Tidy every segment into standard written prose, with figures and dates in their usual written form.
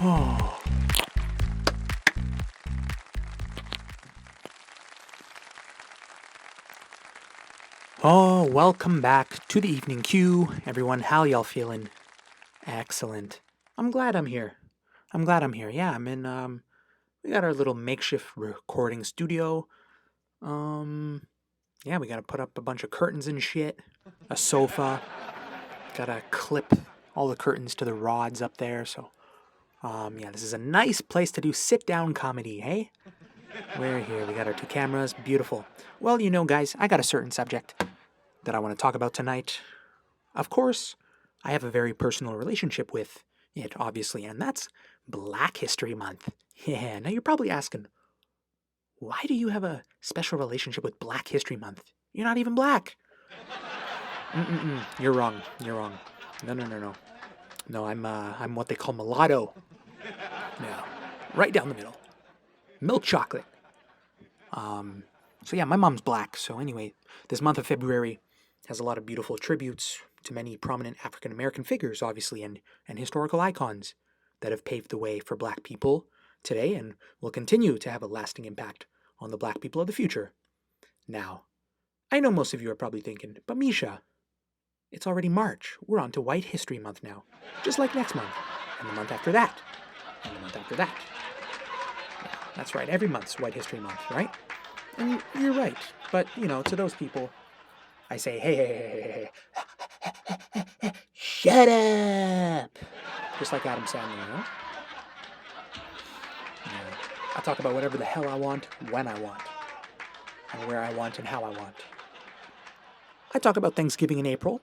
Oh. Oh, welcome back to the evening queue. Everyone, how y'all feeling? Excellent. I'm glad I'm here. Yeah, I'm in we got our little makeshift recording studio. Yeah, we got to put up a bunch of curtains and shit. A sofa. Got to clip all the curtains to the rods up there, so yeah, this is a nice place to do sit-down comedy, hey? We're here. We got our two cameras. Beautiful. Well, guys, I got a certain subject that I want to talk about tonight. Of course, I have a very personal relationship with it, obviously, and that's Black History Month. Yeah, now you're probably asking, why do you have a special relationship with Black History Month? You're not even black. You're wrong. No. No, I'm what they call mulatto. Yeah, right down the middle. Milk chocolate. So yeah, my mom's black. So anyway, this month of February has a lot of beautiful tributes to many prominent African American figures, obviously, and historical icons that have paved the way for black people today and will continue to have a lasting impact on the black people of the future. Now, I know most of you are probably thinking, but Mischa, it's already March. We're on to White History Month now, just like next month, and the month after that, and the month after that. Yeah, that's right, every month's White History Month, right? And you're right, but, to those people, I say, hey, shut up! Just like Adam Sandler, Yeah. I talk about whatever the hell I want, when I want, and where I want and how I want. I talk about Thanksgiving in April,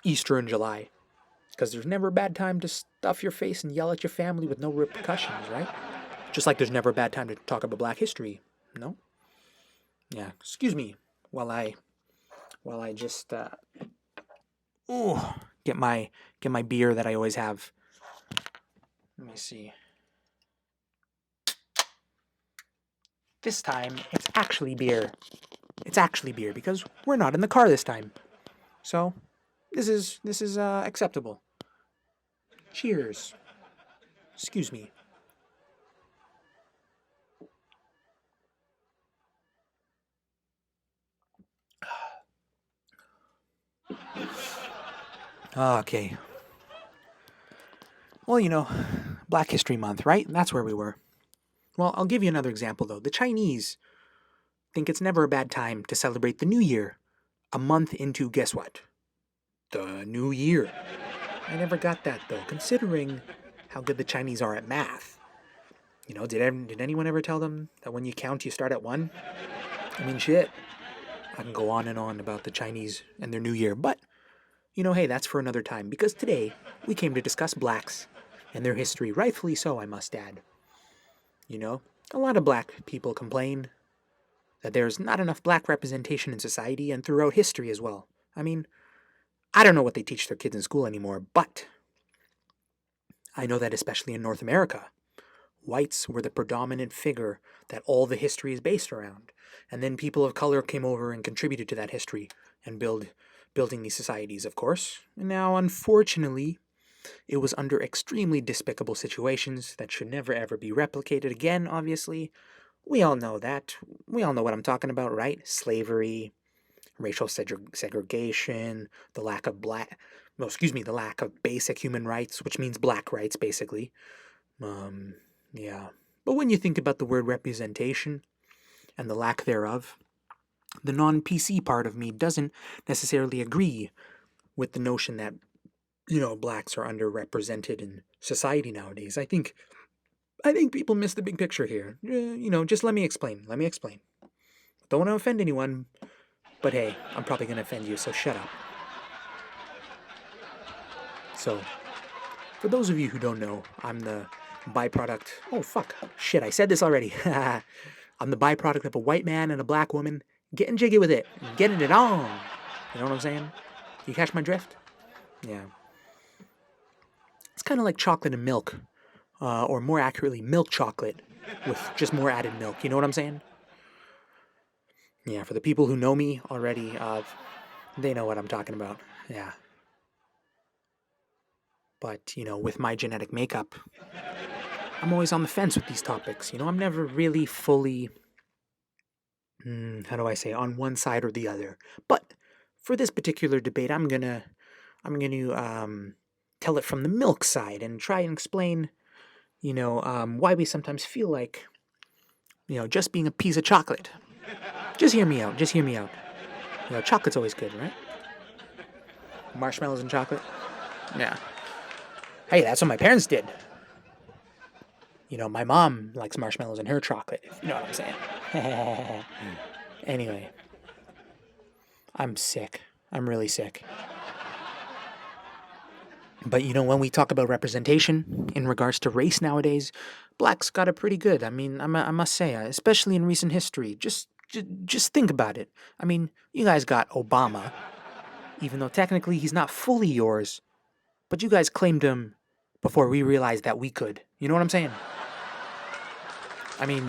Easter in July, because there's never a bad time to stuff your face and yell at your family with no repercussions, right? Just like there's never a bad time to talk about Black history, no? Yeah, excuse me while I just get my beer that I always have. Let me see. This time it's actually beer. It's actually beer because we're not in the car this time. So this is acceptable. Cheers. Excuse me. Okay. Well, Black History Month, right? That's where we were. Well, I'll give you another example, though. The Chinese think it's never a bad time to celebrate the New Year, a month into, guess what? The New Year. I never got that, though, considering how good the Chinese are at math. Did anyone ever tell them that when you count, you start at 1? I mean, shit. I can go on and on about the Chinese and their New Year, but, hey, that's for another time, because today we came to discuss blacks and their history, rightfully so, I must add. A lot of black people complain that there's not enough black representation in society and throughout history as well. I mean, I don't know what they teach their kids in school anymore, but I know that especially in North America, whites were the predominant figure that all the history is based around. And then people of color came over and contributed to that history and building these societies, of course. And now, unfortunately, it was under extremely despicable situations that should never ever be replicated again, obviously. We all know that. We all know what I'm talking about, right? Slavery, racial segregation, the lack of the lack of basic human rights, which means black rights, basically. Yeah. But when you think about the word representation and the lack thereof, the non-PC part of me doesn't necessarily agree with the notion that, blacks are underrepresented in society nowadays. I think people miss the big picture here. Just let me explain. Don't want to offend anyone, but hey, I'm probably going to offend you, so shut up. So, for those of you who don't know, I'm the byproduct. Oh, fuck. Shit, I said this already. I'm the byproduct of a white man and a black woman getting jiggy with it, getting it on. You know what I'm saying? You catch my drift? Yeah. It's kind of like chocolate and milk, or more accurately, milk chocolate with just more added milk. You know what I'm saying? Yeah, for the people who know me already, they know what I'm talking about. Yeah. But, with my genetic makeup, I'm always on the fence with these topics. I'm never really fully, how do I say, on one side or the other. But for this particular debate, I'm gonna tell it from the milk side and try and explain, why we sometimes feel like, just being a piece of chocolate. Just hear me out. Just hear me out. Chocolate's always good, right? Marshmallows and chocolate. Yeah. Hey, that's what my parents did. My mom likes marshmallows in her chocolate, if you know what I'm saying. Anyway, I'm sick. I'm really sick. But when we talk about representation in regards to race nowadays, blacks got it pretty good. I mean, I must say, especially in recent history. Just think about it. I mean, you guys got Obama, even though technically he's not fully yours, but you guys claimed him before we realized that we could. You know what I'm saying? I mean,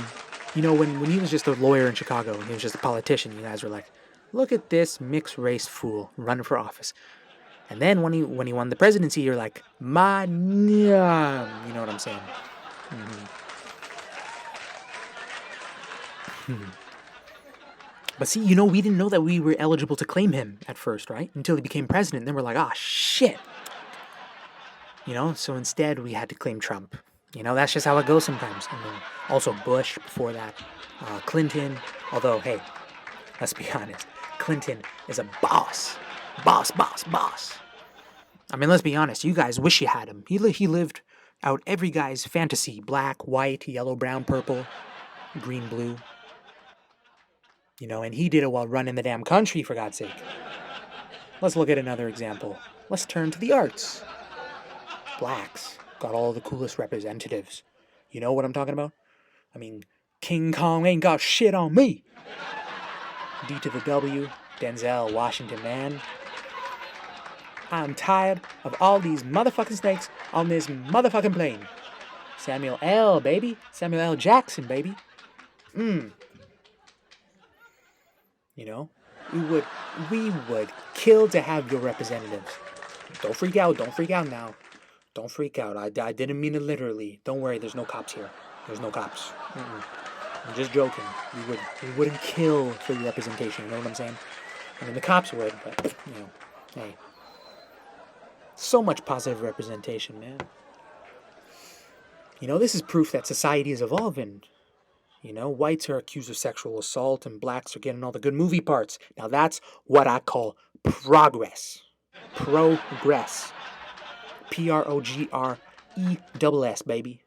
when he was just a lawyer in Chicago and he was just a politician, you guys were like, look at this mixed race fool running for office. And then when he won the presidency, you're like, man, you know what I'm saying? But see, we didn't know that we were eligible to claim him at first, right? Until he became president. Then we're like, ah, shit. So instead we had to claim Trump. That's just how it goes sometimes. And then also Bush before that, Clinton. Although, hey, let's be honest, Clinton is a boss. Boss. I mean, let's be honest, you guys wish you had him. He lived out every guy's fantasy. Black, white, yellow, brown, purple, green, blue. And he did it while running the damn country, for God's sake. Let's look at another example. Let's turn to the arts. Blacks got all the coolest representatives. You know what I'm talking about? I mean, King Kong ain't got shit on me. D to the W, Denzel Washington, man. I'm tired of all these motherfucking snakes on this motherfucking plane. Samuel L., baby. Samuel L. Jackson, baby. We would kill to have your representatives. Don't freak out now. Don't freak out. I didn't mean it literally. Don't worry, there's no cops here. There's no cops. I'm just joking. We wouldn't kill for your representation, you know what I'm saying? I mean, the cops would, but, hey. So much positive representation, man. This is proof that society is evolving. Whites are accused of sexual assault and blacks are getting all the good movie parts. Now that's what I call progress. Progress. Progress, baby.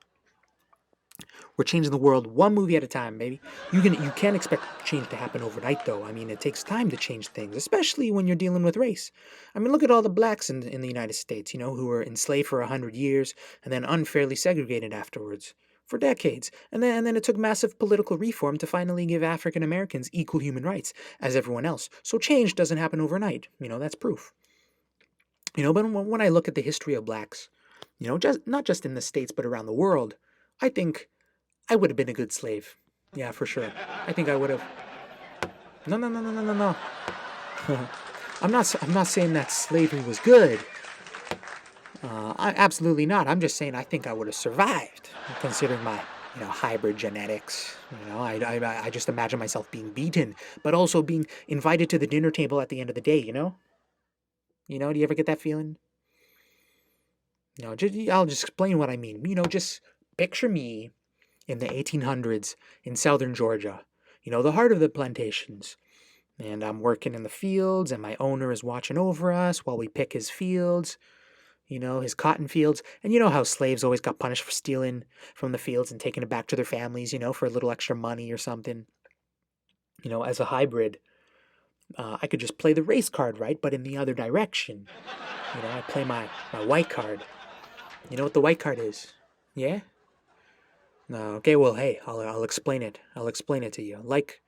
We're changing the world one movie at a time, baby. You can't expect change to happen overnight, though. I mean, it takes time to change things, especially when you're dealing with race. I mean, look at all the blacks in the United States, who were enslaved for 100 years and then unfairly segregated afterwards for decades. And then it took massive political reform to finally give African Americans equal human rights as everyone else. So change doesn't happen overnight. That's proof. But when I look at the history of blacks, not just in the States but around the world, I think I would have been a good slave. Yeah, for sure. I think I would have. No. I'm not saying that slavery was good. Absolutely not. I'm just saying I think I would have survived, considering my hybrid genetics. I just imagine myself being beaten, but also being invited to the dinner table at the end of the day. Do you ever get that feeling? I'll just explain what I mean. Just picture me in the 1800s in southern Georgia, the heart of the plantations. And I'm working in the fields, and my owner is watching over us while we pick his fields, his cotton fields. And you know how slaves always got punished for stealing from the fields and taking it back to their families, for a little extra money or something. As a hybrid, I could just play the race card, right? But in the other direction. I play my white card. You know what the white card is? Yeah? No, okay, well, hey, I'll explain it. I'll explain it to you. Like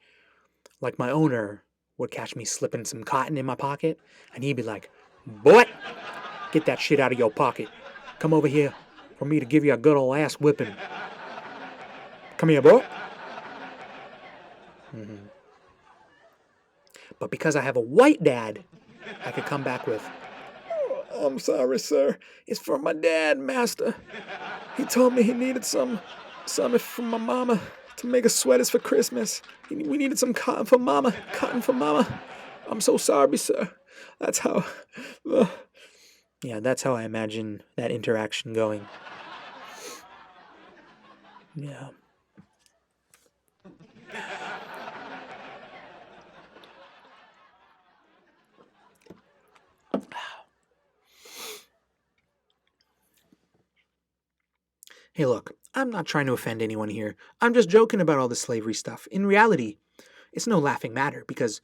my owner would catch me slipping some cotton in my pocket, and he'd be like, "Boy, get that shit out of your pocket. Come over here for me to give you a good old ass whipping. Come here, boy." But because I have a white dad, I could come back with, "Oh, I'm sorry, sir. It's for my dad, master." He told me he needed some from my mama to make us sweaters for Christmas. We needed some cotton for mama. Cotton for mama. I'm so sorry, sir. That's how. Yeah, that's how I imagine that interaction going. Yeah. Hey, look, I'm not trying to offend anyone here. I'm just joking about all the slavery stuff. In reality, it's no laughing matter because,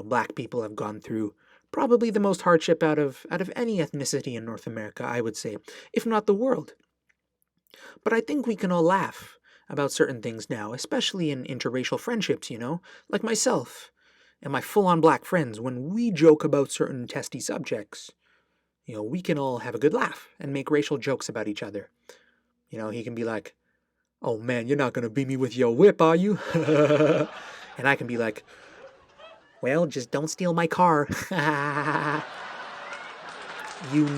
black people have gone through probably the most hardship out of any ethnicity in North America, I would say, if not the world. But I think we can all laugh about certain things now, especially in interracial friendships, like myself and my full-on black friends. When we joke about certain testy subjects, we can all have a good laugh and make racial jokes about each other. He can be like, "Oh man, you're not gonna beat me with your whip, are you?" And I can be like, "Well, just don't steal my car." You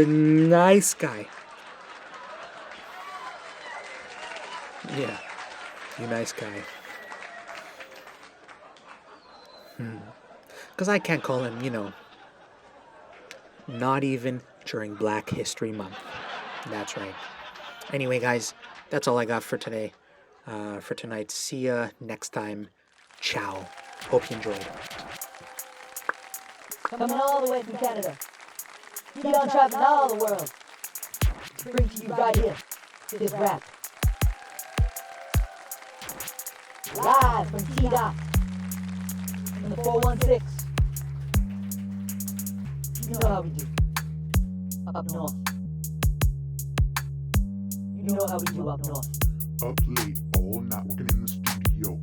nice guy. Yeah, you nice guy. Because I can't call him, not even during Black History Month. That's right. Anyway, guys, that's all I got for today. For tonight. See ya next time. Ciao. Hope you enjoyed. Coming all the way from Canada. Keep on traveling all the world. To bring to you right here, this rap. Live from T-Dot. In the 416. You know how we do. Up north. You know how we do up north. Up late, all night working in the studio.